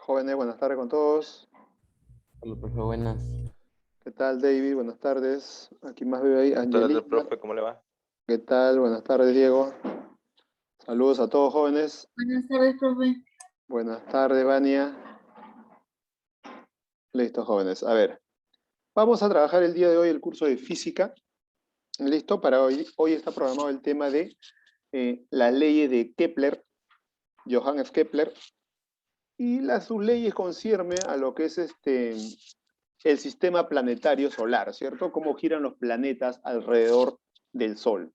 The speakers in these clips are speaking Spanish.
Jóvenes, buenas tardes con todos. Hola, profe, buenas. ¿Qué tal, David? Buenas tardes. Aquí más veo ahí, Buenas tardes, Angelina. profe, ¿cómo le va? ¿Qué tal? Buenas tardes, Diego. Saludos a todos, jóvenes. Buenas tardes, profe. Buenas tardes, Vania. Listo, jóvenes. A ver, vamos a trabajar el día de hoy el curso de física. Listo, para hoy. Hoy está programado el tema de las leyes de Kepler, Johannes Kepler, y sus leyes conciernen a lo que es el sistema planetario solar, ¿cierto? Cómo giran los planetas alrededor del Sol,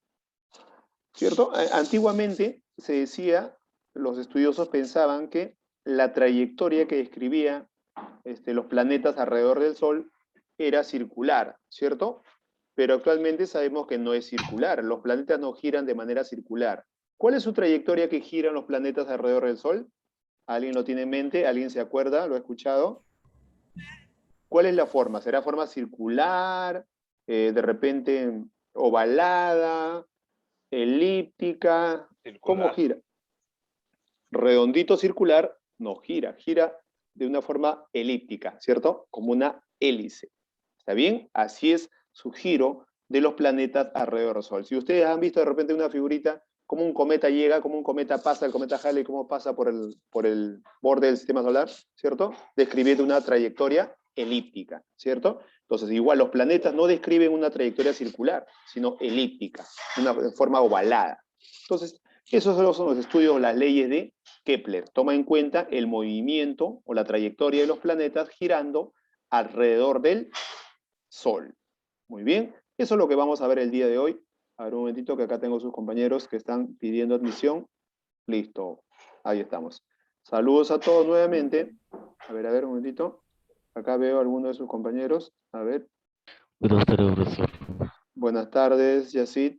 ¿cierto? Antiguamente se decía, los estudiosos pensaban que la trayectoria que describía los planetas alrededor del Sol era circular, ¿cierto? Pero actualmente sabemos que no es circular, los planetas no giran de manera circular. ¿Cuál es su trayectoria que giran los planetas alrededor del Sol? ¿Alguien lo tiene en mente? ¿Alguien se acuerda? ¿Lo ha escuchado? ¿Cuál es la forma? ¿Será forma circular, de repente ovalada, elíptica? ¿Cómo Circular. gira? Redondito circular no gira, gira de una forma elíptica, ¿cierto? Como una hélice. ¿Está bien? Así es su giro de los planetas alrededor del Sol. Si ustedes han visto de repente una figurita, cómo un cometa llega, cómo un cometa pasa, el cometa Halley, cómo pasa por el borde del sistema solar, ¿cierto? Describiendo una trayectoria elíptica, ¿cierto? Entonces, igual los planetas no describen una trayectoria circular, sino elíptica, una forma ovalada. Entonces, esos son los estudios, las leyes de Kepler. Toma en cuenta el movimiento o la trayectoria de los planetas girando alrededor del Sol. Muy bien, eso es lo que vamos a ver el día de hoy. A ver un momentito que acá tengo sus compañeros que están pidiendo admisión. Listo, ahí estamos. Saludos a todos nuevamente. A ver, un momentito. Acá veo a alguno de sus compañeros. A ver. Buenas tardes, profesor. Buenas tardes, Yacid.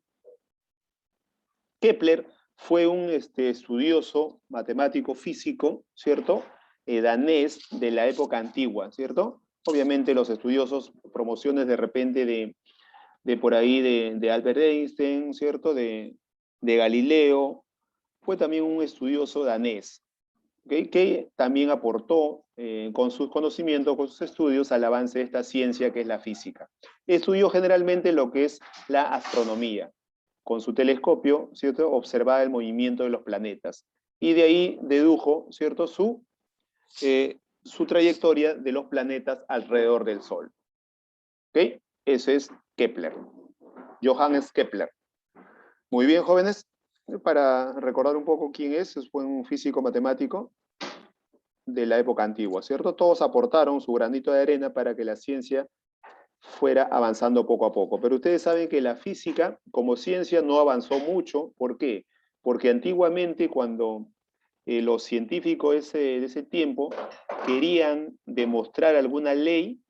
Kepler fue un estudioso, matemático, físico, ¿cierto? Danés de la época antigua, ¿cierto? Obviamente los estudiosos, promociones de repente de por ahí de Albert Einstein, ¿cierto? De Galileo. Fue también un estudioso danés, ¿okay? Que también aportó con sus conocimientos, con sus estudios, al avance de esta ciencia que es la física. Estudió generalmente lo que es la astronomía. Con su telescopio, ¿cierto? Observaba el movimiento de los planetas. Y de ahí dedujo, ¿cierto? Su trayectoria de los planetas alrededor del Sol. ¿Ok? Ese es Kepler. Johannes Kepler. Muy bien, jóvenes. Para recordar un poco quién es, fue un físico matemático de la época antigua, ¿cierto? Todos aportaron su granito de arena para que la ciencia fuera avanzando poco a poco. Pero ustedes saben que la física como ciencia no avanzó mucho. ¿Por qué? Porque antiguamente cuando los científicos de ese tiempo querían demostrar alguna ley,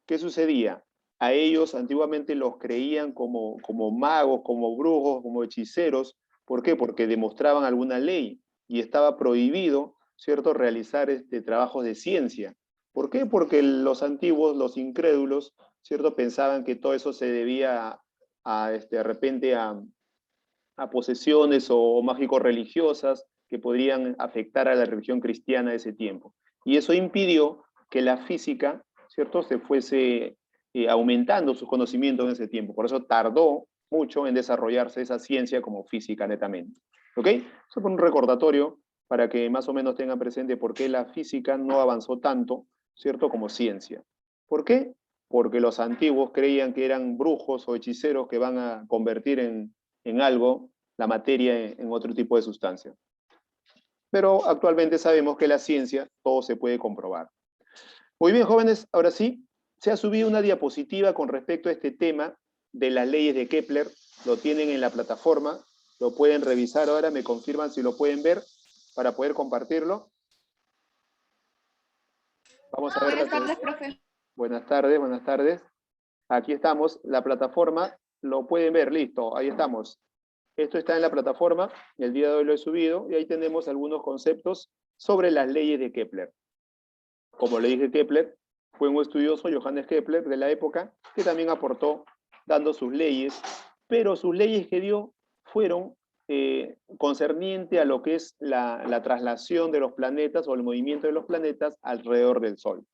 ¿qué sucedía? A ellos antiguamente los creían como magos, como brujos, como hechiceros. ¿Por qué? Porque demostraban alguna ley y estaba prohibido, ¿cierto?, realizar trabajos de ciencia. ¿Por qué? Porque los antiguos, los incrédulos, ¿cierto?, pensaban que todo eso se debía de repente a posesiones o mágicos religiosas que podrían afectar a la religión cristiana de ese tiempo. Y eso impidió que la física, ¿cierto?, se fuese aumentando sus conocimientos en ese tiempo. Por eso tardó mucho en desarrollarse esa ciencia como física netamente. ¿Ok? Eso fue un recordatorio para que más o menos tengan presente por qué la física no avanzó tanto, ¿cierto?, como ciencia. ¿Por qué? Porque los antiguos creían que eran brujos o hechiceros que van a convertir en algo la materia en otro tipo de sustancia. Pero actualmente sabemos que la ciencia todo se puede comprobar. Muy bien, jóvenes, ahora sí, se ha subido una diapositiva con respecto a este tema de las leyes de Kepler. Lo tienen en la plataforma, lo pueden revisar ahora, me confirman si lo pueden ver para poder compartirlo. Vamos a ver. Buenas tardes, profe. Buenas tardes, buenas tardes. Aquí estamos, la plataforma, lo pueden ver, listo, ahí estamos. Esto está en la plataforma, el día de hoy lo he subido, y ahí tenemos algunos conceptos sobre las leyes de Kepler. Como le dije, Kepler fue un estudioso, Johannes Kepler, de la época, que también aportó dando sus leyes, pero sus leyes que dio fueron concerniente a lo que es la traslación de los planetas o el movimiento de los planetas alrededor del Sol.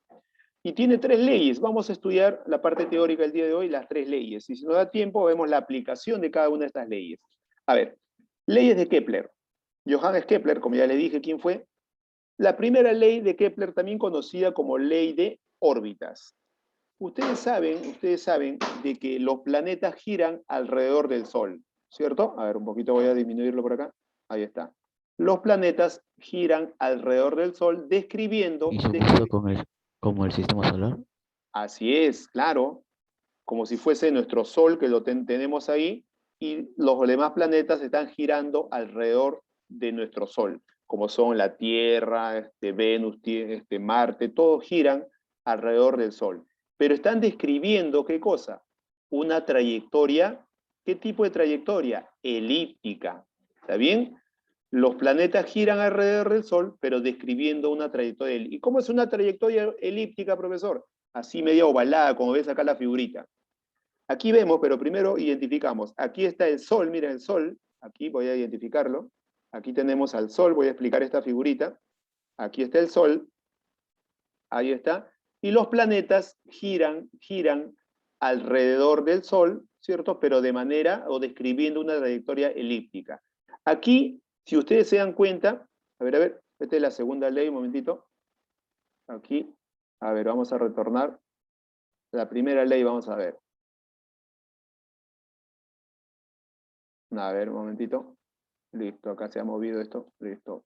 Y tiene 3 leyes. Vamos a estudiar la parte teórica el día de hoy, las 3 leyes. Y si nos da tiempo, vemos la aplicación de cada una de estas leyes. A ver, leyes de Kepler. Johannes Kepler, como ya le dije quién fue, la primera ley de Kepler, también conocida como ley de órbitas. Ustedes saben de que los planetas giran alrededor del Sol, ¿cierto? A ver, un poquito voy a disminuirlo por acá. Ahí está. Los planetas giran alrededor del Sol describiendo... ¿Y su gusto como el sistema solar? Así es, claro. Como si fuese nuestro Sol, que lo tenemos ahí, y los demás planetas están girando alrededor de nuestro Sol, como son la Tierra, Venus, Marte, todos giran alrededor del Sol. Pero están describiendo, ¿qué cosa? Una trayectoria. ¿Qué tipo de trayectoria? Elíptica. ¿Está bien? Los planetas giran alrededor del Sol, pero describiendo una trayectoria elíptica. ¿Y cómo es una trayectoria elíptica, profesor? Así media ovalada, como ves acá la figurita. Aquí vemos, pero primero identificamos. Aquí está el Sol, miren el Sol. Aquí voy a identificarlo. Aquí tenemos al Sol, voy a explicar esta figurita. Aquí está el Sol. Ahí está. Y los planetas giran alrededor del Sol, ¿cierto? Pero de manera o describiendo una trayectoria elíptica. Aquí, si ustedes se dan cuenta, a ver, esta es la segunda ley, un momentito. Aquí, a ver, vamos a retornar. La primera ley, vamos a ver. A ver, un momentito. Listo, acá se ha movido esto. Listo.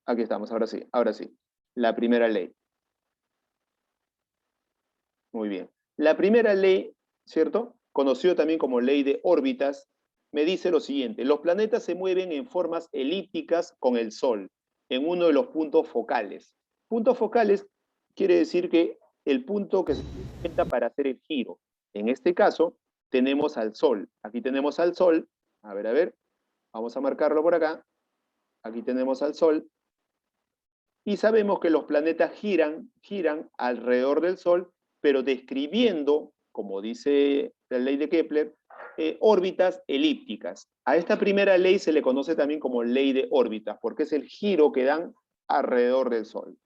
Aquí estamos, ahora sí, ahora sí. La primera ley. Muy bien. La primera ley, ¿cierto? Conocido también como ley de órbitas, me dice lo siguiente. Los planetas se mueven en formas elípticas con el Sol, en uno de los puntos focales. Puntos focales quiere decir que el punto que se intenta para hacer el giro. En este caso, tenemos al Sol. Aquí tenemos al Sol. A ver. Vamos a marcarlo por acá. Aquí tenemos al Sol. Y sabemos que los planetas giran alrededor del Sol, pero describiendo, como dice la ley de Kepler, órbitas elípticas. A esta primera ley se le conoce también como ley de órbitas, porque es el giro que dan alrededor del Sol.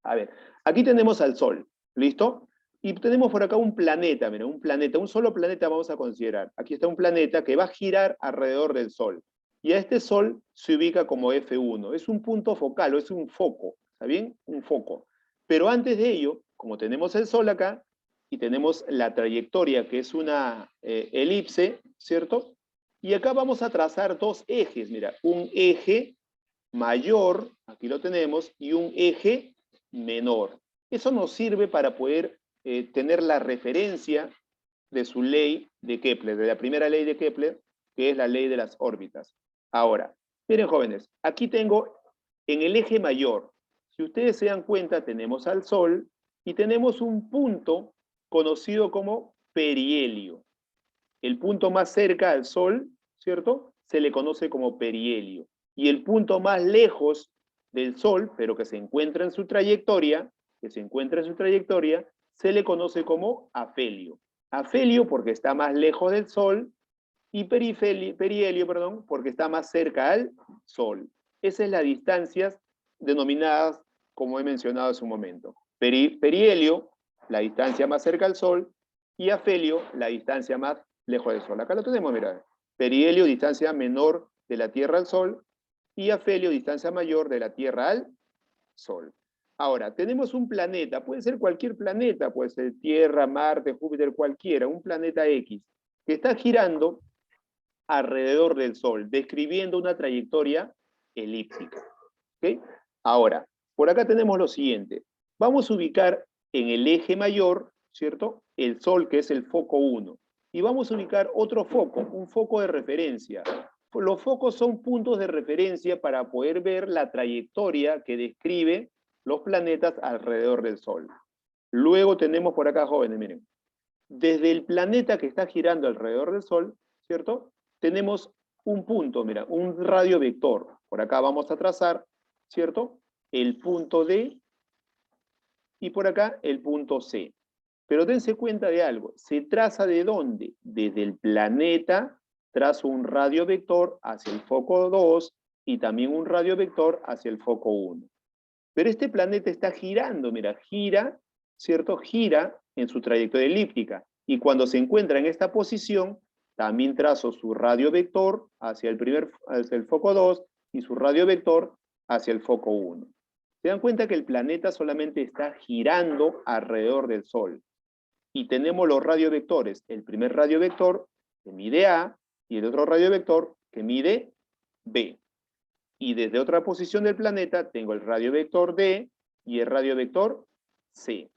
A ver, aquí tenemos al Sol, ¿listo? Y tenemos por acá un planeta, mira, un solo planeta vamos a considerar. Aquí está un planeta que va a girar alrededor del Sol. Y a este Sol se ubica como F1. Es un punto focal, o es un foco, ¿está bien? Un foco. Pero antes de ello, como tenemos el Sol acá, y tenemos la trayectoria, que es una elipse, ¿cierto? Y acá vamos a trazar 2 ejes, mira, un eje mayor, aquí lo tenemos, y un eje menor. Eso nos sirve para poder tener la referencia de su ley de Kepler, de la primera ley de Kepler, que es la ley de las órbitas. Ahora, miren jóvenes, aquí tengo en el eje mayor, si ustedes se dan cuenta, tenemos al Sol y tenemos un punto conocido como perihelio. El punto más cerca al Sol, ¿cierto? Se le conoce como perihelio. Y el punto más lejos del Sol, pero que se encuentra en su trayectoria, se le conoce como afelio. Afelio porque está más lejos del Sol y perihelio, perdón, porque está más cerca al Sol. Esas son las distancias denominadas, como he mencionado hace un momento. Perihelio, la distancia más cerca al Sol, y afelio, la distancia más lejos del Sol. Acá lo tenemos, mira. Perihelio, distancia menor de la Tierra al Sol, y afelio, distancia mayor de la Tierra al Sol. Ahora, tenemos un planeta, puede ser cualquier planeta, puede ser Tierra, Marte, Júpiter, cualquiera, un planeta X, que está girando alrededor del Sol, describiendo una trayectoria elíptica. ¿Okay? Ahora, por acá tenemos lo siguiente. Vamos a ubicar en el eje mayor, ¿cierto? El Sol, que es el foco 1. Y vamos a ubicar otro foco, un foco de referencia. Los focos son puntos de referencia para poder ver la trayectoria que describe los planetas alrededor del Sol. Luego tenemos por acá, jóvenes, miren. Desde el planeta que está girando alrededor del Sol, ¿cierto? Tenemos un punto, mira, un radio vector. Por acá vamos a trazar, ¿cierto? El punto D y por acá el punto C. Pero dense cuenta de algo, se traza ¿de dónde? Desde el planeta trazo un radio vector hacia el foco 2 y también un radio vector hacia el foco 1. Pero este planeta está girando, mira, gira, ¿cierto? Gira en su trayectoria elíptica. Y cuando se encuentra en esta posición, también trazo su radio vector hacia el foco 2 y su radio vector hacia el foco 1. Se dan cuenta que el planeta solamente está girando alrededor del Sol. Y tenemos los radiovectores. El primer radiovector que mide A y el otro radiovector que mide B. Y desde otra posición del planeta tengo el radiovector D y el radiovector C.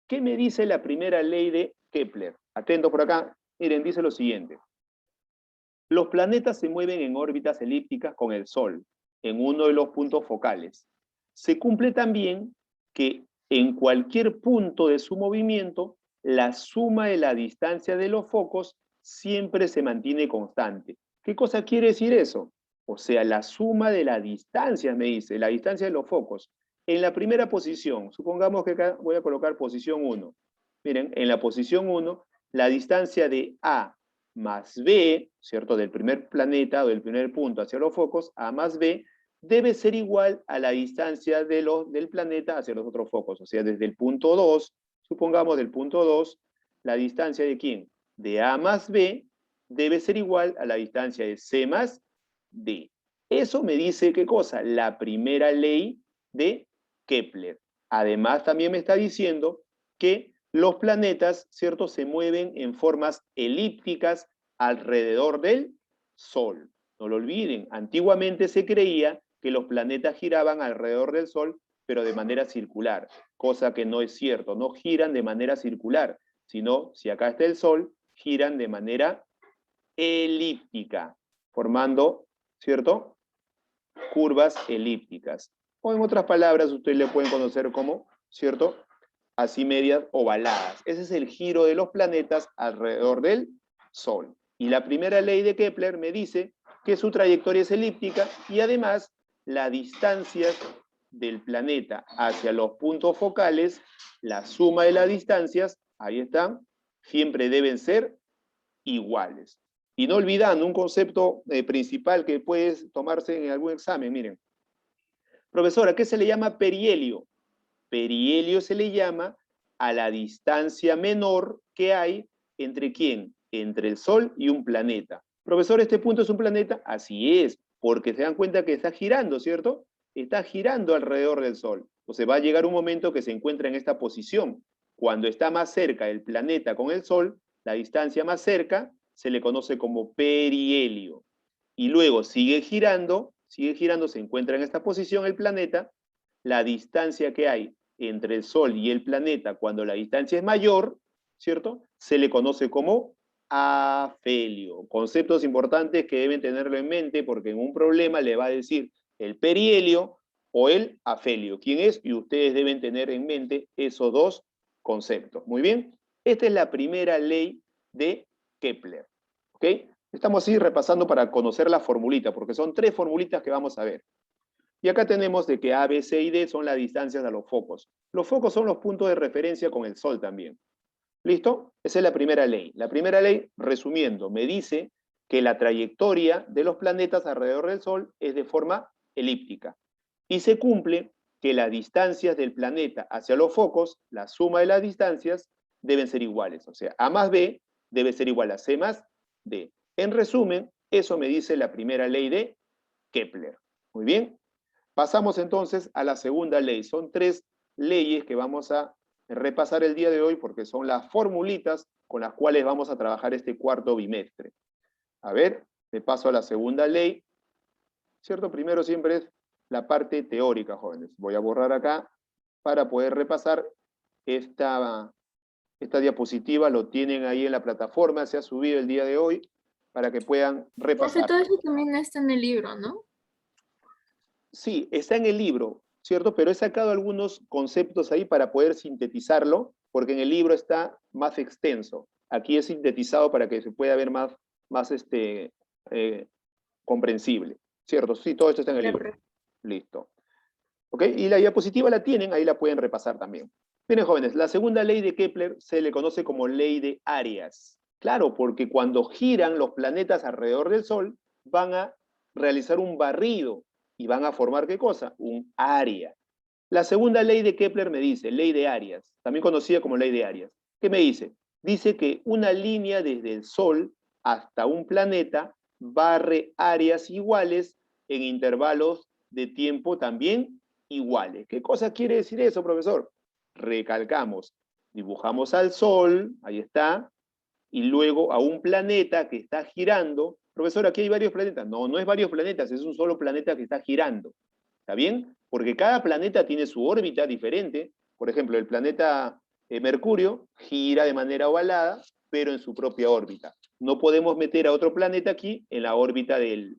¿Qué me dice la primera ley de Kepler? Atento por acá. Miren, dice lo siguiente. Los planetas se mueven en órbitas elípticas con el Sol, en uno de los puntos focales. Se cumple también que en cualquier punto de su movimiento, la suma de la distancia de los focos siempre se mantiene constante. ¿Qué cosa quiere decir eso? O sea, la suma de la distancia, me dice, la distancia de los focos. En la primera posición, supongamos que acá voy a colocar posición 1. Miren, en la posición 1, la distancia de A más B, ¿cierto? Del primer planeta o del primer punto hacia los focos, A más B, debe ser igual a la distancia del planeta hacia los otros focos. O sea, desde el punto 2, supongamos del punto 2, la distancia de ¿quién? De A más B debe ser igual a la distancia de C más D. Eso me dice, ¿qué cosa? La primera ley de Kepler. Además, también me está diciendo que los planetas, ¿cierto?, se mueven en formas elípticas alrededor del Sol. No lo olviden, antiguamente se creía que los planetas giraban alrededor del Sol, pero de manera circular, cosa que no es cierto, no giran de manera circular, sino, si acá está el Sol, giran de manera elíptica, formando, ¿cierto?, curvas elípticas. O en otras palabras, ustedes le pueden conocer como, ¿cierto?, así medias ovaladas. Ese es el giro de los planetas alrededor del Sol. Y la primera ley de Kepler me dice que su trayectoria es elíptica y además la distancia del planeta hacia los puntos focales, la suma de las distancias, ahí están, siempre deben ser iguales. Y no olvidando un concepto principal que puede tomarse en algún examen, miren. Profesora, ¿qué se le llama perihelio? Perihelio se le llama a la distancia menor que hay entre ¿quién? Entre el Sol y un planeta. Profesor, ¿este punto es un planeta? Así es, porque se dan cuenta que está girando, ¿cierto? Está girando alrededor del Sol. Entonces va a llegar un momento que se encuentra en esta posición. Cuando está más cerca el planeta con el Sol, la distancia más cerca se le conoce como perihelio. Y luego sigue girando, se encuentra en esta posición el planeta. La distancia que hay entre el Sol y el planeta, cuando la distancia es mayor, ¿cierto?, se le conoce como afelio. Conceptos importantes que deben tenerlo en mente porque en un problema le va a decir el perihelio o el afelio. ¿Quién es? Y ustedes deben tener en mente esos dos conceptos. Muy bien. Esta es la primera ley de Kepler. ¿Ok? Estamos así repasando para conocer la formulita, porque son 3 formulitas que vamos a ver. Y acá tenemos de que A, B, C y D son las distancias a los focos. Los focos son los puntos de referencia con el Sol también. ¿Listo? Esa es la primera ley. La primera ley, resumiendo, me dice que la trayectoria de los planetas alrededor del Sol es de forma elíptica. Y se cumple que las distancias del planeta hacia los focos, la suma de las distancias, deben ser iguales. O sea, A más B debe ser igual a C más D. En resumen, eso me dice la primera ley de Kepler. Muy bien. Pasamos entonces a la segunda ley. Son 3 leyes que vamos a repasar el día de hoy porque son las formulitas con las cuales vamos a trabajar este cuarto bimestre. A ver, me paso a la segunda ley. ¿Cierto? Primero siempre es la parte teórica, jóvenes. Voy a borrar acá para poder repasar esta diapositiva. Lo tienen ahí en la plataforma, se ha subido el día de hoy para que puedan Profe, repasar. todo eso también está en el libro, ¿no? Sí, está en el libro, ¿cierto? Pero he sacado algunos conceptos ahí para poder sintetizarlo, porque en el libro está más extenso. Aquí es sintetizado para que se pueda ver más comprensible, ¿cierto? Sí, todo esto está en el libro. Listo. ¿Ok? Y la diapositiva la tienen, ahí la pueden repasar también. Miren, jóvenes, la segunda ley de Kepler se le conoce como ley de áreas. Claro, porque cuando giran los planetas alrededor del Sol, van a realizar un barrido y van a formar ¿qué cosa? Un área. La segunda ley de Kepler me dice, ley de áreas, también conocida como ley de áreas. ¿Qué me dice? Dice que una línea desde el Sol hasta un planeta barre áreas iguales en intervalos de tiempo también iguales. ¿Qué cosa quiere decir eso, profesor? Recalcamos, dibujamos al Sol, ahí está, y luego a un planeta que está girando. Profesor, aquí hay varios planetas. No, no es varios planetas, es un solo planeta que está girando. ¿Está bien? Porque cada planeta tiene su órbita diferente. Por ejemplo, el planeta Mercurio gira de manera ovalada, pero en su propia órbita. No podemos meter a otro planeta aquí en la órbita de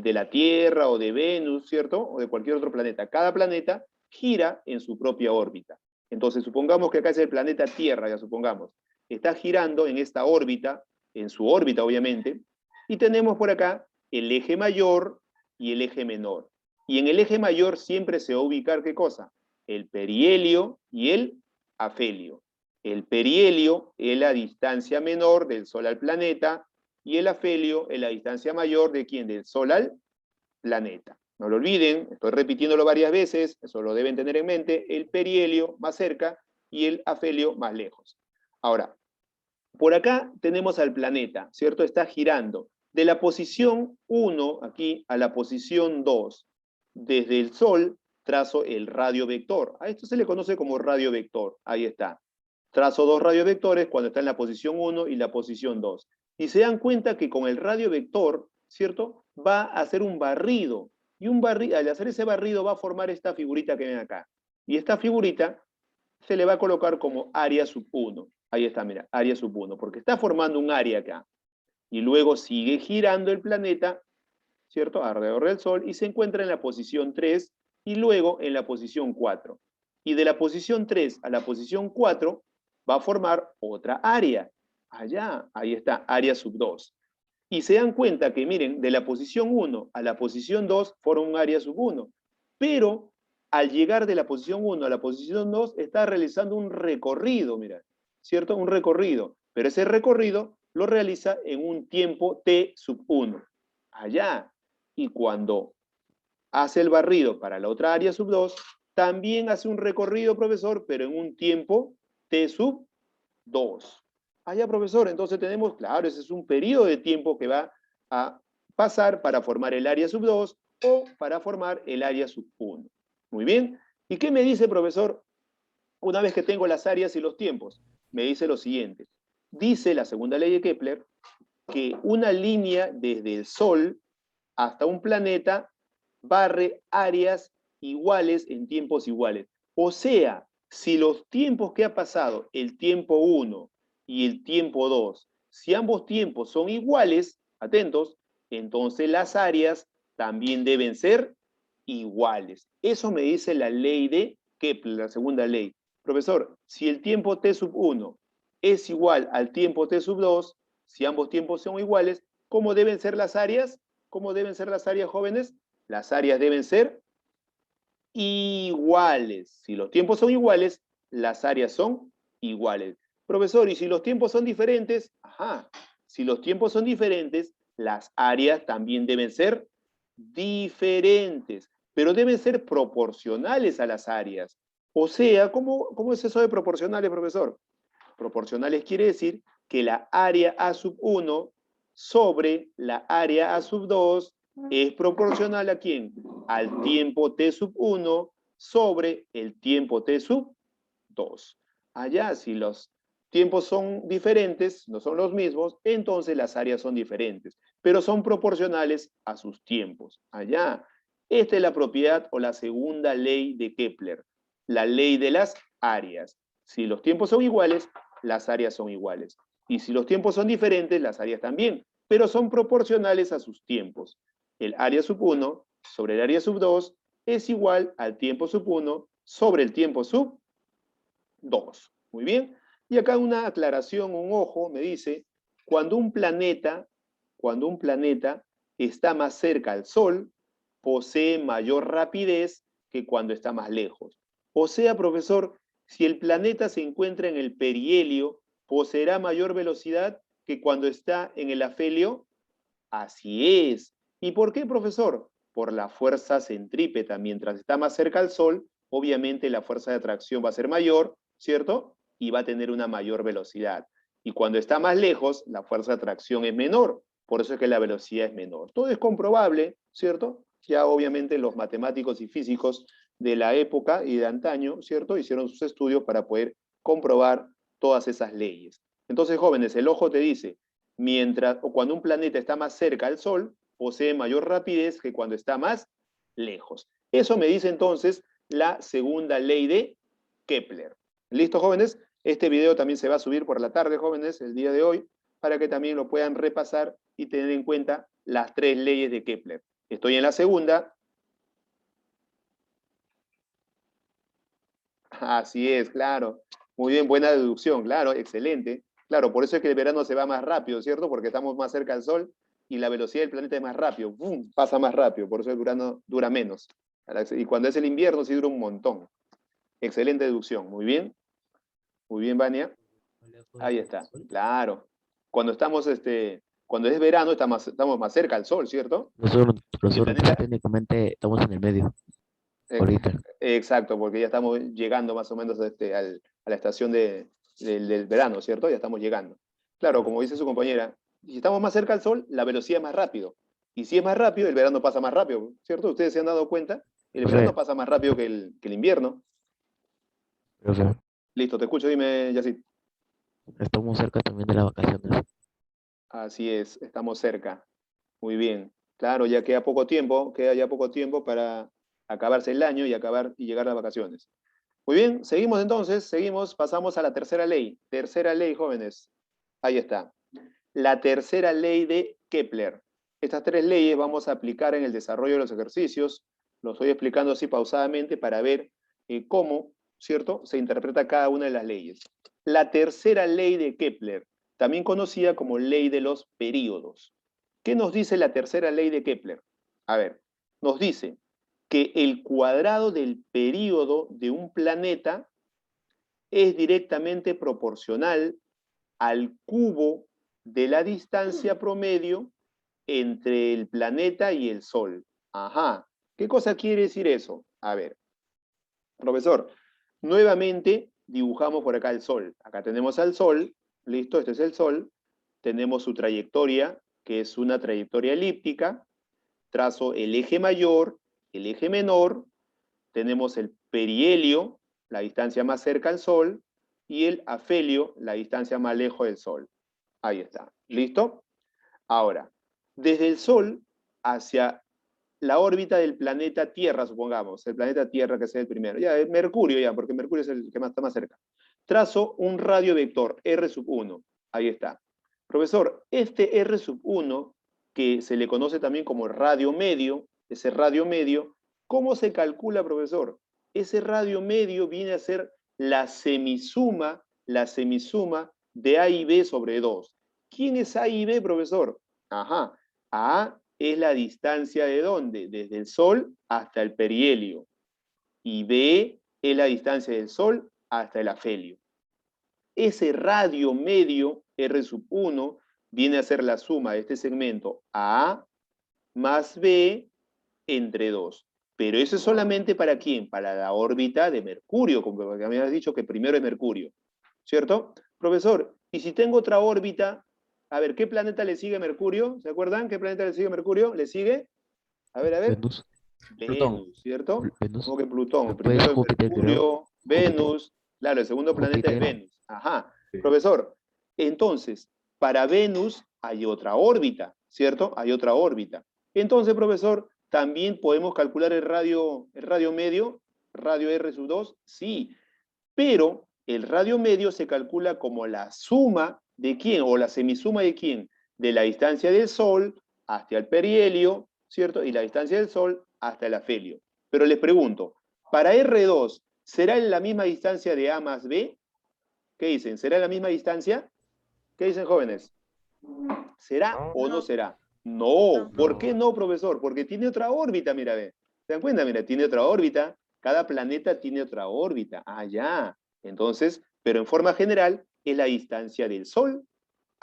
la Tierra o de Venus, ¿cierto? O de cualquier otro planeta. Cada planeta gira en su propia órbita. Entonces, supongamos que acá es el planeta Tierra, ya supongamos. Está girando en esta órbita, en su órbita obviamente, y tenemos por acá el eje mayor y el eje menor. Y en el eje mayor siempre se va a ubicar, ¿qué cosa? El perihelio y el afelio. El perihelio es la distancia menor del Sol al planeta y el afelio es la distancia mayor de ¿quién? Del Sol al planeta. No lo olviden, estoy repitiéndolo varias veces, eso lo deben tener en mente, el perihelio más cerca y el afelio más lejos. Ahora, por acá tenemos al planeta, ¿cierto? Está girando. De la posición 1 aquí a la posición 2, desde el Sol, trazo el radiovector. A esto se le conoce como radiovector. Ahí está. Trazo dos radiovectores cuando está en la posición 1 y la posición 2. Y se dan cuenta que con el radiovector, ¿cierto? Va a hacer un barrido. Y al hacer ese barrido va a formar esta figurita que ven acá. Y esta figurita se le va a colocar como área sub 1. Ahí está, mira, área sub 1, porque está formando un área acá. Y luego sigue girando el planeta, ¿cierto? Alrededor del Sol y se encuentra en la posición 3 y luego en la posición 4. Y de la posición 3 a la posición 4 va a formar otra área. Allá, ahí está, área sub 2. Y se dan cuenta que, miren, de la posición 1 a la posición 2 forma un área sub 1. Pero al llegar de la posición 1 a la posición 2 está realizando un recorrido, mira, ¿cierto? Un recorrido. Pero ese recorrido lo realiza en un tiempo t sub 1. Allá. Y cuando hace el barrido para la otra área sub 2, también hace un recorrido, profesor, pero en un tiempo t sub 2. Allá, profesor, entonces tenemos, claro, ese es un periodo de tiempo que va a pasar para formar el área sub 2 o para formar el área sub 1. Muy bien. ¿Y qué me dice, profesor, una vez que tengo las áreas y los tiempos? Me dice lo siguiente. Dice la segunda ley de Kepler que una línea desde el Sol hasta un planeta barre áreas iguales en tiempos iguales. O sea, si los tiempos que ha pasado, el tiempo 1 y el tiempo 2, si ambos tiempos son iguales, atentos, entonces las áreas también deben ser iguales. Eso me dice la ley de Kepler, la segunda ley. Profesor, si el tiempo t sub 1 es igual al tiempo t sub 2, si ambos tiempos son iguales, ¿cómo deben ser las áreas? ¿Cómo deben ser las áreas, jóvenes? Las áreas deben ser iguales. Si los tiempos son iguales, las áreas son iguales. Profesor, ¿y si los tiempos son diferentes? Ajá. Si los tiempos son diferentes, las áreas también deben ser diferentes, pero deben ser proporcionales a las áreas. O sea, ¿cómo es eso de proporcionales, profesor? Proporcionales quiere decir que la área A sub 1 sobre la área A sub 2 es proporcional ¿a quién? Al tiempo t sub 1 sobre el tiempo t sub 2. Allá, si los tiempos son diferentes, no son los mismos, entonces las áreas son diferentes, pero son proporcionales a sus tiempos. Allá, esta es la propiedad o la segunda ley de Kepler, la ley de las áreas. Si los tiempos son iguales, las áreas son iguales. Y si los tiempos son diferentes, las áreas también, pero son proporcionales a sus tiempos. El área sub 1 sobre el área sub 2 es igual al tiempo sub 1 sobre el tiempo sub 2. Muy bien. Y acá una aclaración, un ojo, me dice, cuando un planeta está más cerca al Sol, posee mayor rapidez que cuando está más lejos. O sea, profesor, si el planeta se encuentra en el perihelio, ¿poseerá mayor velocidad? que cuando está en el afelio? Así es. ¿Y por qué, profesor? Por la fuerza centrípeta. Mientras está más cerca al Sol, obviamente la fuerza de atracción va a ser mayor, ¿cierto? Y va a tener una mayor velocidad. Y cuando está más lejos, la fuerza de atracción es menor. Por eso es que la velocidad es menor. Todo es comprobable, ¿cierto? Ya obviamente los matemáticos y físicos de la época y de antaño, ¿cierto? Hicieron sus estudios para poder comprobar todas esas leyes. Entonces, jóvenes, el ojo te dice, mientras, o cuando un planeta está más cerca al Sol, posee mayor rapidez que cuando está más lejos. Eso me dice entonces la segunda ley de Kepler. ¿Listo, jóvenes? Este video también se va a subir por la tarde, jóvenes, el día de hoy, para que también lo puedan repasar y tener en cuenta las 3 leyes de Kepler. Estoy en la segunda. Así es, claro. Muy bien, buena deducción, claro, excelente. Claro, por eso es que el verano se va más rápido, ¿cierto? Porque estamos más cerca del Sol y la velocidad del planeta es más rápido. ¡Bum! Pasa más rápido, por eso el verano dura menos. Y cuando es el invierno sí dura un montón. Excelente deducción, muy bien, Vania. Ahí está, claro. Cuando estamos, cuando es verano estamos más cerca al Sol, ¿cierto? El planeta, Técnicamente estamos en el medio, eh, ahorita. exacto, porque ya estamos llegando más o menos a la estación del verano, ¿cierto? Ya estamos llegando. Claro, como dice su compañera, si estamos más cerca al Sol, la velocidad es más rápido. Y si es más rápido, el verano pasa más rápido, ¿cierto? Ustedes se han dado cuenta, el verano Profe, pasa más rápido que el invierno. profe, Listo, te escucho, dime, Yacit. estamos cerca también de las vacaciones. Así es, estamos cerca. Muy bien. Claro, ya queda ya poco tiempo para acabarse el año y llegar a las vacaciones. Muy bien, seguimos entonces, pasamos a la tercera ley. Tercera ley, jóvenes. Ahí está. La tercera ley de Kepler. Estas 3 leyes vamos a aplicar en el desarrollo de los ejercicios. Lo estoy explicando así pausadamente para ver cómo, ¿cierto?, se interpreta cada una de las leyes. La tercera ley de Kepler, también conocida como ley de los períodos. ¿Qué nos dice la tercera ley de Kepler? A ver, nos dice que el cuadrado del período de un planeta es directamente proporcional al cubo de la distancia promedio entre el planeta y el Sol. Ajá. ¿Qué cosa quiere decir eso? A ver, profesor, nuevamente dibujamos por acá el Sol. Acá tenemos al Sol, listo, este es el Sol. Tenemos su trayectoria, que es una trayectoria elíptica. Trazo el eje mayor, el eje menor. Tenemos el perihelio, la distancia más cerca al Sol, y el afelio, la distancia más lejos del Sol. Ahí está. ¿Listo? Ahora, desde el Sol hacia la órbita del planeta Tierra, supongamos, el planeta Tierra que sea el primero, ya, Mercurio ya, porque Mercurio es el que está más cerca. Trazo un radio vector, R1. Ahí está. Profesor, este R1, que se le conoce también como radio medio, ese radio medio, ¿cómo se calcula, profesor? Ese radio medio viene a ser la semisuma de A y B sobre 2. ¿Quién es A y B, profesor? Ajá, A es la distancia ¿de dónde? Desde el Sol hasta el perihelio. Y B es la distancia del Sol hasta el afelio. Ese radio medio, R1, viene a ser la suma de este segmento A más B entre 2. Pero eso es solamente ¿para quién? Para la órbita de Mercurio, como me habías dicho que primero es Mercurio. ¿Cierto? Profesor, y si tengo otra órbita, a ver, ¿qué planeta le sigue a Mercurio? ¿Se acuerdan? ¿Qué planeta le sigue a Mercurio? ¿Le sigue? A ver, Venus, Plutón, Venus, ¿cierto? Venus, Como que Plutón. El después primero es Júpiter, creo, Mercurio, Júpiter, Venus. Claro, el segundo planeta es Júpiter, Venus. Ajá. sí. Profesor, entonces, para Venus hay otra órbita, ¿cierto? Hay otra órbita. Entonces, profesor, también podemos calcular el radio medio, radio R2, sí, pero el radio medio se calcula como la suma de quién, o la semisuma de quién, de la distancia del Sol hasta el perihelio, ¿cierto? Y la distancia del Sol hasta el afelio. Pero les pregunto, para R2, ¿será en la misma distancia de A más B? ¿Qué dicen? ¿Será en la misma distancia? ¿Qué dicen, jóvenes? ¿Será o no No, será? No. no. ¿Por qué No, no, profesor? Porque tiene otra órbita, mira, ve. ¿Se dan cuenta? Mira, tiene otra órbita. Cada planeta tiene otra órbita. Ah, ya. Entonces, pero en forma general, es la distancia del Sol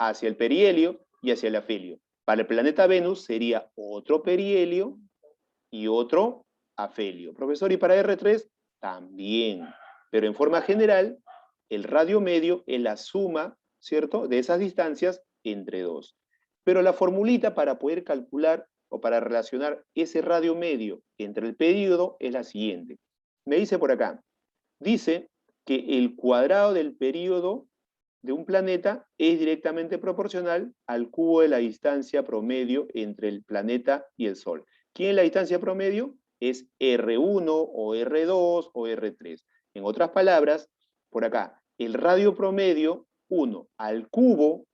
hacia el perihelio y hacia el afelio. Para el planeta Venus sería otro perihelio y otro afelio. Profesor, ¿y para R3? También. Pero en forma general, el radio medio es la suma, ¿cierto?, de esas distancias entre dos. Pero la formulita para poder calcular o para relacionar ese radio medio entre el período es la siguiente. Me dice por acá, dice que el cuadrado del período de un planeta es directamente proporcional al cubo de la distancia promedio entre el planeta y el Sol. ¿Quién es la distancia promedio? Es R1 o R2 o R3. En otras palabras, por acá, el radio promedio 1 al cubo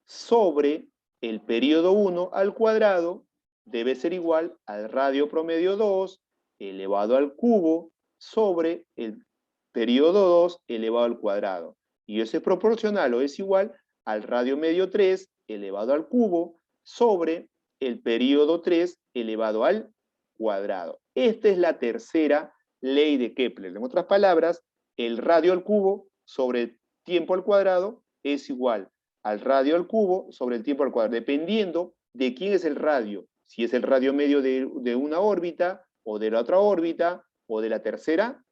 sobre el periodo 1 al cuadrado debe ser igual al radio promedio 2 elevado al cubo sobre el periodo 2 elevado al cuadrado. Y eso es proporcional o es igual al radio medio 3 elevado al cubo sobre el periodo 3 elevado al cuadrado. Esta es la tercera ley de Kepler. En otras palabras, el radio al cubo sobre el tiempo al cuadrado es igual al radio al cubo sobre el tiempo al cuadrado, dependiendo de quién es el radio. Si es el radio medio de una órbita, o de la otra órbita, o de la tercera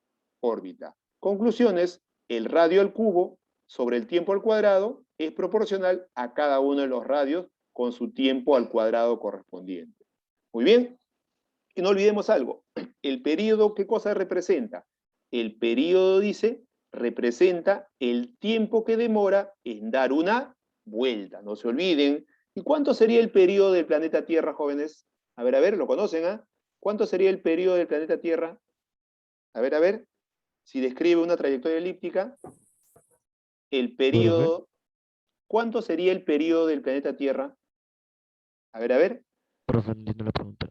órbita. Conclusiones, el radio al cubo sobre el tiempo al cuadrado es proporcional a cada uno de los radios con su tiempo al cuadrado correspondiente. Muy bien. Y no olvidemos algo. El periodo, ¿qué cosa representa? El periodo, dice, representa el tiempo que demora en dar una vuelta. No se olviden. ¿Y cuánto sería el periodo del planeta Tierra, jóvenes? A ver, ¿lo conocen? ¿Cuánto sería el periodo del planeta Tierra? A ver. Si describe una trayectoria elíptica, el periodo... ¿Cuánto sería el periodo del planeta Tierra? A ver. Profe, no entiendo la pregunta.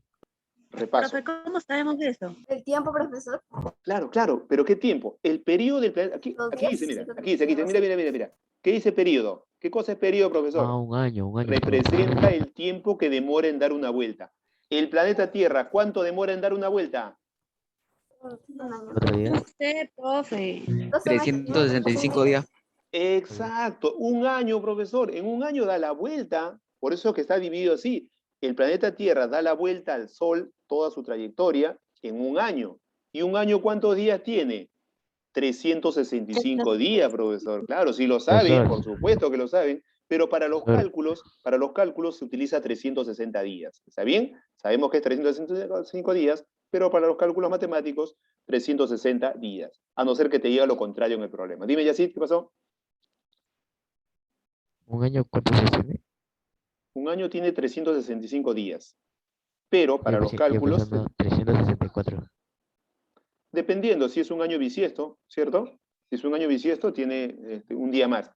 Repaso. Profe, ¿cómo sabemos de eso? El tiempo, profesor. Claro, pero ¿qué tiempo? El periodo del planeta... Aquí dice, mira, mira. ¿Qué dice periodo? ¿Qué cosa es periodo, profesor? Ah, un año. Representa el tiempo que demora en dar una vuelta. El planeta Tierra, ¿cuánto demora en dar una vuelta? Un año. ¿Otro día? Usted, profe. 365 días. Exacto, un año, profesor. En un año da la vuelta. Por eso es que está dividido así. El planeta Tierra da la vuelta al Sol, toda su trayectoria, en un año. ¿Y un año cuántos días tiene? 365 días, profesor. Claro, si lo saben, por supuesto que lo saben, pero para los cálculos se utiliza 360 días. ¿Está bien? Sabemos que es 365 días, pero para los cálculos matemáticos, 360 días. A no ser que te diga lo contrario en el problema. Dime, Yacid, ¿qué pasó? ¿Un año cuánto se tiene? Un año tiene 365 días. Pero para los Yo cálculos, pensando 364. dependiendo si es un año bisiesto, ¿cierto? Si es un año bisiesto, tiene un día más.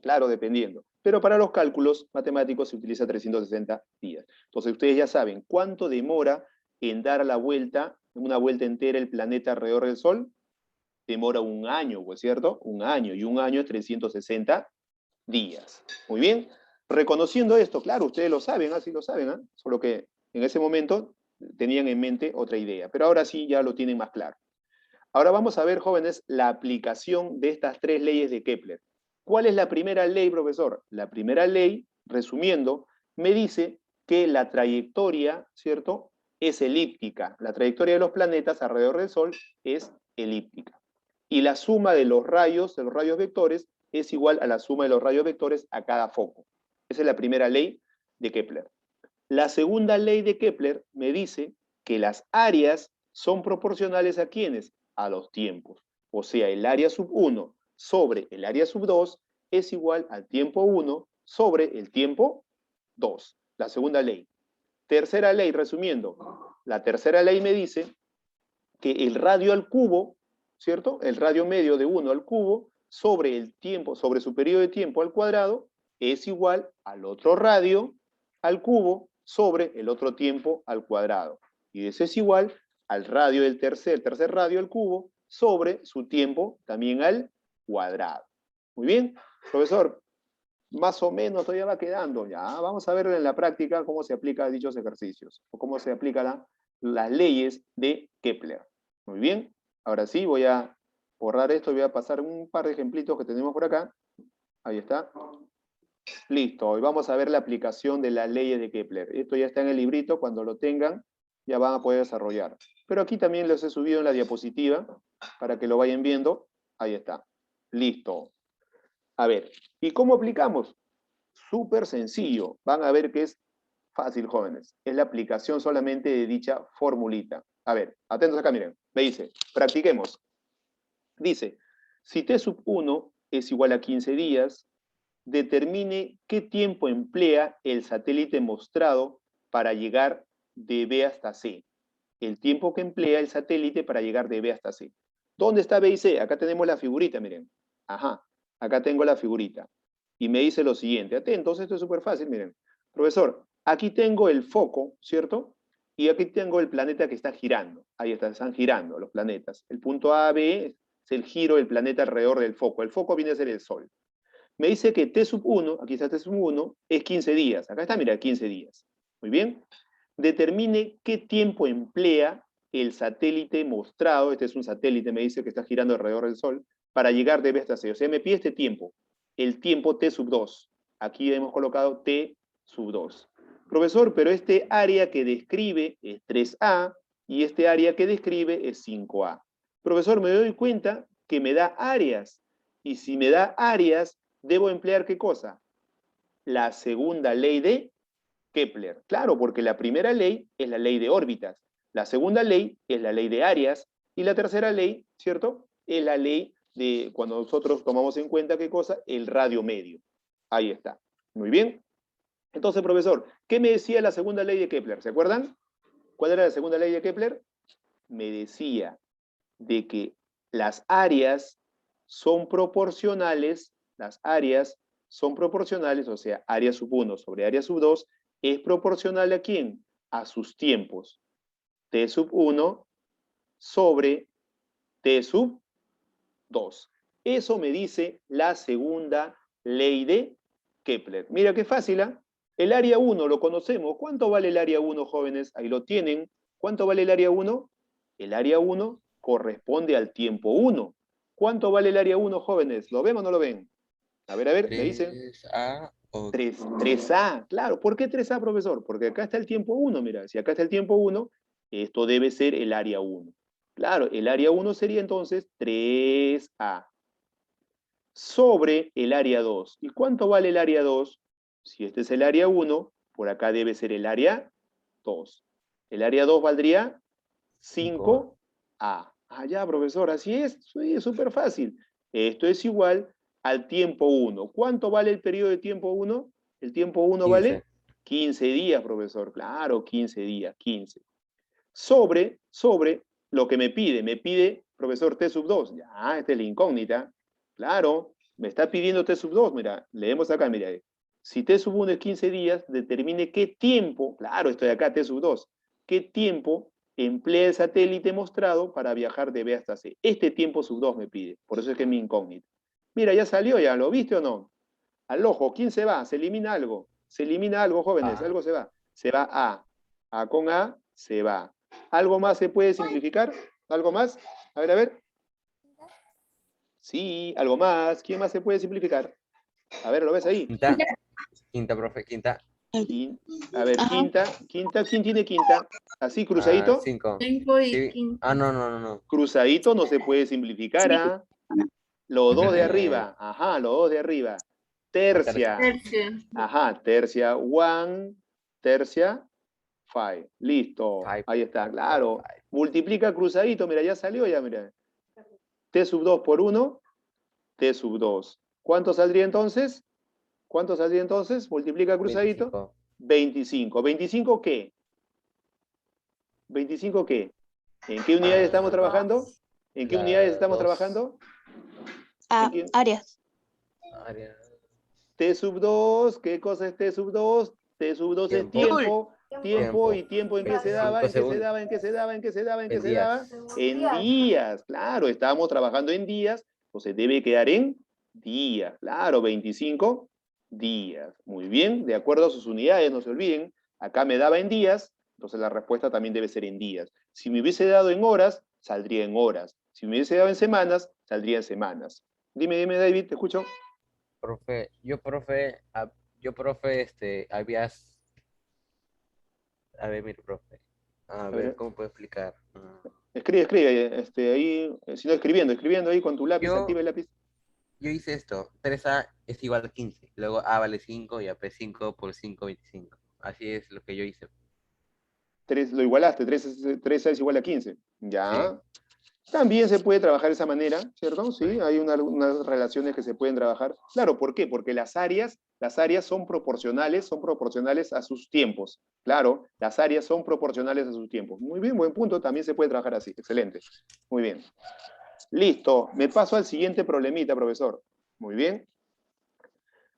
Claro, dependiendo. Pero para los cálculos matemáticos se utiliza 360 días. Entonces ustedes ya saben cuánto demora en dar la vuelta, una vuelta entera el planeta alrededor del Sol. Demora un año, pues, ¿cierto? Un año, y un año es 360 días. Muy bien. Reconociendo esto, claro, ustedes lo saben, así lo saben, solo que en ese momento tenían en mente otra idea, pero ahora sí ya lo tienen más claro. Ahora vamos a ver, jóvenes, la aplicación de estas tres leyes de Kepler. ¿Cuál es la primera ley, profesor? La primera ley, resumiendo, me dice que la trayectoria, ¿cierto?, es elíptica. La trayectoria de los planetas alrededor del Sol es elíptica. Y la suma de los rayos vectores, es igual a la suma de los rayos vectores a cada foco. Esa es la primera ley de Kepler. La segunda ley de Kepler me dice que las áreas son proporcionales ¿a quiénes? A los tiempos. O sea, el área sub 1 sobre el área sub 2 es igual al tiempo 1 sobre el tiempo 2. La segunda ley. Tercera ley, resumiendo. La tercera ley me dice que el radio al cubo, ¿cierto? El radio medio de 1 al cubo sobre el tiempo, sobre su periodo de tiempo al cuadrado, es igual al otro radio al cubo sobre el otro tiempo al cuadrado. Y eso es igual al radio del tercer radio al cubo sobre su tiempo también al cuadrado. Muy bien, profesor, más o menos todavía va quedando. Ya, vamos a ver en la práctica cómo se aplican dichos ejercicios, o cómo se aplican las leyes de Kepler. Muy bien, ahora sí voy a borrar esto, voy a pasar un par de ejemplitos que tenemos por acá. Ahí está. Listo, y vamos a ver la aplicación de las leyes de Kepler. Esto ya está en el librito, cuando lo tengan, ya van a poder desarrollar. Pero aquí también los he subido en la diapositiva, para que lo vayan viendo. Ahí está. Listo. A ver, ¿y cómo aplicamos? Súper sencillo. Van a ver que es fácil, jóvenes. Es la aplicación solamente de dicha formulita. A ver, atentos acá, miren. Me dice, practiquemos. Dice, si T sub 1 es igual a 15 días, determine qué tiempo emplea el satélite mostrado para llegar de B hasta C. El tiempo que emplea el satélite para llegar de B hasta C. ¿Dónde está B y C? Acá tenemos la figurita, miren. Ajá, acá tengo la figurita. Y me dice lo siguiente. Atentos, esto es súper fácil, miren. Profesor, aquí tengo el foco, ¿cierto? Y aquí tengo el planeta que está girando. Ahí están girando los planetas. El punto A, B es el giro del planeta alrededor del foco. El foco viene a ser el Sol. Me dice que T sub 1, aquí está T sub 1, es 15 días. Acá está, mira, 15 días. Muy bien. Determine qué tiempo emplea el satélite mostrado, este es un satélite, me dice que está girando alrededor del Sol, para llegar de B hasta C. O sea, me pide este tiempo, el tiempo T sub 2. Aquí hemos colocado T sub 2. Profesor, pero este área que describe es 3A y este área que describe es 5A. Profesor, me doy cuenta que me da áreas. Y si me da áreas, ¿debo emplear qué cosa? La segunda ley de Kepler. Claro, porque la primera ley es la ley de órbitas, la segunda ley es la ley de áreas, y la tercera ley, ¿cierto? Es la ley de, cuando nosotros tomamos en cuenta, ¿qué cosa? El radio medio. Ahí está. Muy bien. Entonces, profesor, ¿qué me decía la segunda ley de Kepler? ¿Se acuerdan? ¿Cuál era la segunda ley de Kepler? Me decía de que las áreas son proporcionales, o sea, área sub 1 sobre área sub 2, es proporcional ¿a quién? A sus tiempos. T sub 1 sobre T sub 2. Eso me dice la segunda ley de Kepler. Mira qué fácil, ¿eh? El área 1 lo conocemos. ¿Cuánto vale el área 1, jóvenes? Ahí lo tienen. ¿Cuánto vale el área 1? El área 1 corresponde al tiempo 1. ¿Cuánto vale el área 1, jóvenes? ¿Lo ven o no lo ven? A ver, me dicen. 3A o 3A, claro. ¿Por qué 3A, profesor? Porque acá está el tiempo 1, mira. Si acá está el tiempo 1, esto debe ser el área 1. Claro, el área 1 sería entonces 3A sobre el área 2. ¿Y cuánto vale el área 2? Si este es el área 1, por acá debe ser el área 2. El área 2 valdría 5A. Ah, ya, profesor, así es. Sí, es súper fácil. Esto es igual al tiempo 1. ¿Cuánto vale el periodo de tiempo 1? El tiempo 1 vale 15 días, profesor. Claro, 15 días, 15. Sobre lo que me pide, profesor, T sub 2. Ya, esta es la incógnita. Claro, me está pidiendo T sub 2. Mira, leemos acá, mira. Si T sub 1 es 15 días, determine qué tiempo, claro, estoy acá, T sub 2, qué tiempo emplea el satélite mostrado para viajar de B hasta C. Este tiempo sub 2 me pide, por eso es que es mi incógnita. Mira, ya salió, ya, ¿lo viste o no? Al ojo, ¿quién se va? Se elimina algo. Se elimina algo, jóvenes, algo se va. Se va A. A con A, se va. ¿Algo más se puede simplificar? ¿Algo más? A ver. Sí, algo más. ¿Quién más se puede simplificar? A ver, ¿lo ves ahí? Quinta, profe, quinta. A ver, quinta. ¿Quién tiene quinta? ¿Así, cruzadito? 5. 5 y Sí. 15. No. Cruzadito no se puede simplificar, ¿ah? Los dos de arriba. Ajá, los dos de arriba. Tercia. Tercia. Ajá, tercia 1, tercia 5. Listo. Ahí está, claro. Multiplica cruzadito, mira, ya salió ya, mira. T sub 2 por 1, T sub 2. ¿Cuánto saldría entonces? Multiplica cruzadito. 25. ¿25 qué? ¿25 qué? ¿En qué unidades estamos trabajando? ¿En qué unidades estamos trabajando? Áreas. T sub 2, ¿qué cosa es T sub 2? T sub 2 es tiempo. ¿Y tiempo en qué se daba? ¿En qué se daba? En días, claro, estábamos trabajando en días, pues se debe quedar en días, claro, 25 días. Muy bien, de acuerdo a sus unidades, no se olviden, acá me daba en días, entonces la respuesta también debe ser en días. Si me hubiese dado en horas, saldría en horas. Si me hubiese dado en semanas, saldría en semanas. Dime, David, te escucho. Profe, habías... A ver, mire, profe. A ver, ver. ¿cómo puedo explicar? Escribe, ahí, si no escribiendo ahí con tu lápiz, Yo, activa el lápiz. yo hice esto. 3A es igual a 15. Luego A vale 5 y AP 5 por 5, 25. Así es lo que yo hice. 3, lo igualaste, 3 es igual a 15. Sí. Ya. También se puede trabajar de esa manera, ¿cierto? Sí, hay unas relaciones que se pueden trabajar. Claro, ¿por qué? Porque las áreas son proporcionales a sus tiempos. Claro, las áreas son proporcionales a sus tiempos. Muy bien, buen punto, también se puede trabajar así. Excelente. Muy bien. Listo, me paso al siguiente problemita, profesor. Muy bien.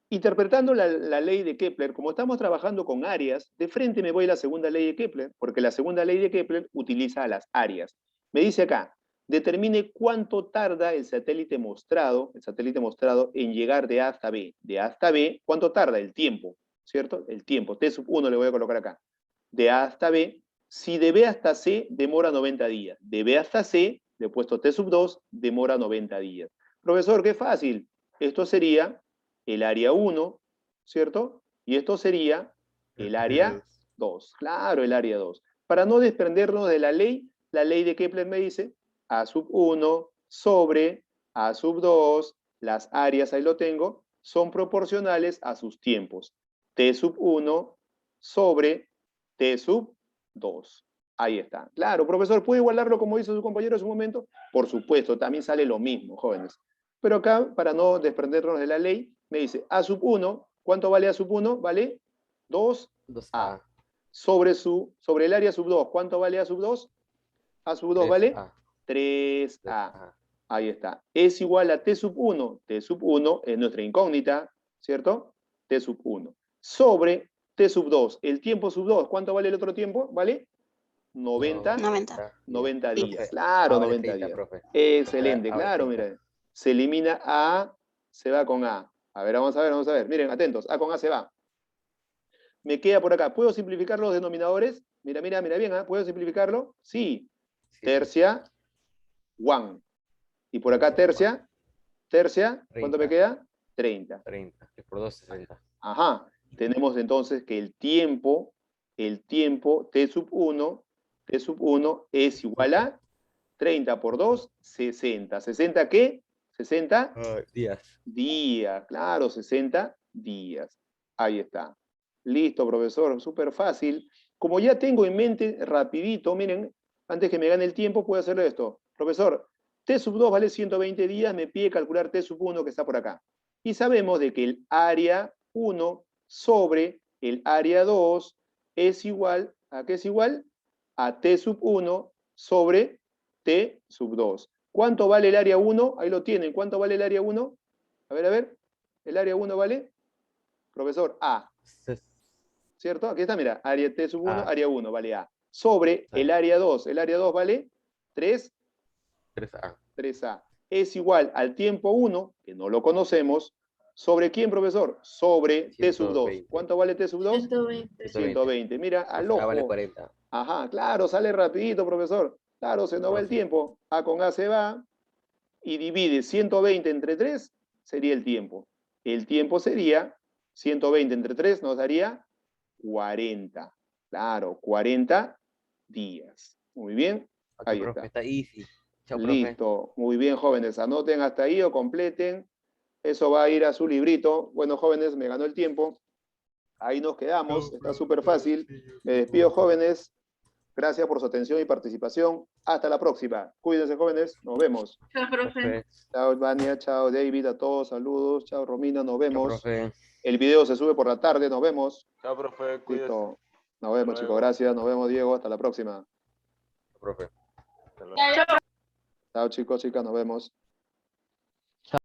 Interpretando la ley de Kepler, como estamos trabajando con áreas, de frente me voy a la segunda ley de Kepler, porque la segunda ley de Kepler utiliza a las áreas. Me dice acá, determine cuánto tarda el satélite mostrado en llegar de A hasta B. De A hasta B, ¿cuánto tarda? El tiempo, ¿cierto? El tiempo. T sub 1 le voy a colocar acá. De A hasta B, si de B hasta C demora 90 días. De B hasta C, le he puesto T sub 2, demora 90 días. Profesor, qué fácil. Esto sería el área 1, ¿cierto? Y esto sería el área 2. Claro, el área 2. Para no desprendernos de la ley de Kepler me dice A sub 1 sobre A sub 2, las áreas, ahí lo tengo, son proporcionales a sus tiempos. T sub 1 sobre T sub 2. Ahí está. Claro, profesor, ¿puede igualarlo como hizo su compañero en su momento? Por supuesto, también sale lo mismo, jóvenes. Pero acá, para no desprendernos de la ley, me dice A sub 1, ¿cuánto vale A sub 1? Vale 2A. 2A. Sobre el área sub 2, ¿cuánto vale A sub 2? A sub 2 vale 3A. 3A. Ahí está. Es igual a T sub 1. T sub 1 es nuestra incógnita, ¿cierto? T sub 1. Sobre T sub 2. El tiempo sub 2, ¿cuánto vale el otro tiempo? ¿Vale? 90 días. Profe, Claro, A vale 90 30, días. profe. Excelente, A vale claro, 30. mira. Se elimina A, se va con A. A ver, vamos a ver. Miren, atentos. A con A se va. Me queda por acá. ¿Puedo simplificar los denominadores? Mira bien, ¿eh? ¿Puedo simplificarlo? Sí. Sí, Tercia, 1. Y por acá tercia, ¿cuánto me 30. queda? 30. 30. Que por 2, 60. Ajá. Tenemos entonces que el tiempo, T sub 1 es igual a 30 por 2, 60. ¿60 qué? 60 Días. días. Claro, 60 días. Ahí está. Listo, profesor. Súper fácil. Como ya tengo en mente, rapidito, miren, antes que me gane el tiempo, puedo hacerlo esto. Profesor, T sub 2 vale 120 días, me pide calcular T sub 1 que está por acá. Y sabemos de que el área 1 sobre el área 2 es igual, ¿a qué es igual? A T sub 1 sobre T sub 2. ¿Cuánto vale el área 1? Ahí lo tienen. ¿Cuánto vale el área 1? A ver. El área 1 vale, profesor, A. ¿Cierto? Aquí está, mira. Área T sub 1, área 1 vale A. Sobre el área 2. El área 2 vale 3. 3A. 3A. Es igual al tiempo 1, que no lo conocemos. ¿Sobre quién, profesor? Sobre T sub 2. 120. ¿Cuánto vale T sub 2? 120. 120. Mira, al A vale ojo. 40. Ajá, claro, sale rapidito, profesor. Claro, se nos va el Profe. tiempo. A con A se va. Y divide 120 entre 3, sería el tiempo. El tiempo sería 120 entre 3, nos daría 40. Claro, 40 días. Muy bien, Ok, ahí profe, está. está easy. Chao, profe. Listo, muy bien, jóvenes. Anoten hasta ahí o completen. Eso va a ir a su librito. Bueno, jóvenes, me ganó el tiempo. Ahí nos quedamos. Está súper fácil. Me despido, jóvenes. Gracias por su atención y participación. Hasta la próxima. Cuídense, jóvenes. Nos vemos. Chao, profe. Profe. Chao, Vania. Chao, David. A todos, saludos. Chao, Romina. Nos Chao, vemos. profe. El video se sube por la tarde. Nos vemos. Chao, profe, cuídese. Listo. Nos vemos, Hasta chicos. luego. Gracias. Nos vemos, Diego. Hasta la próxima. Profe. Hasta luego. Chao, chicos, chicas. Nos vemos.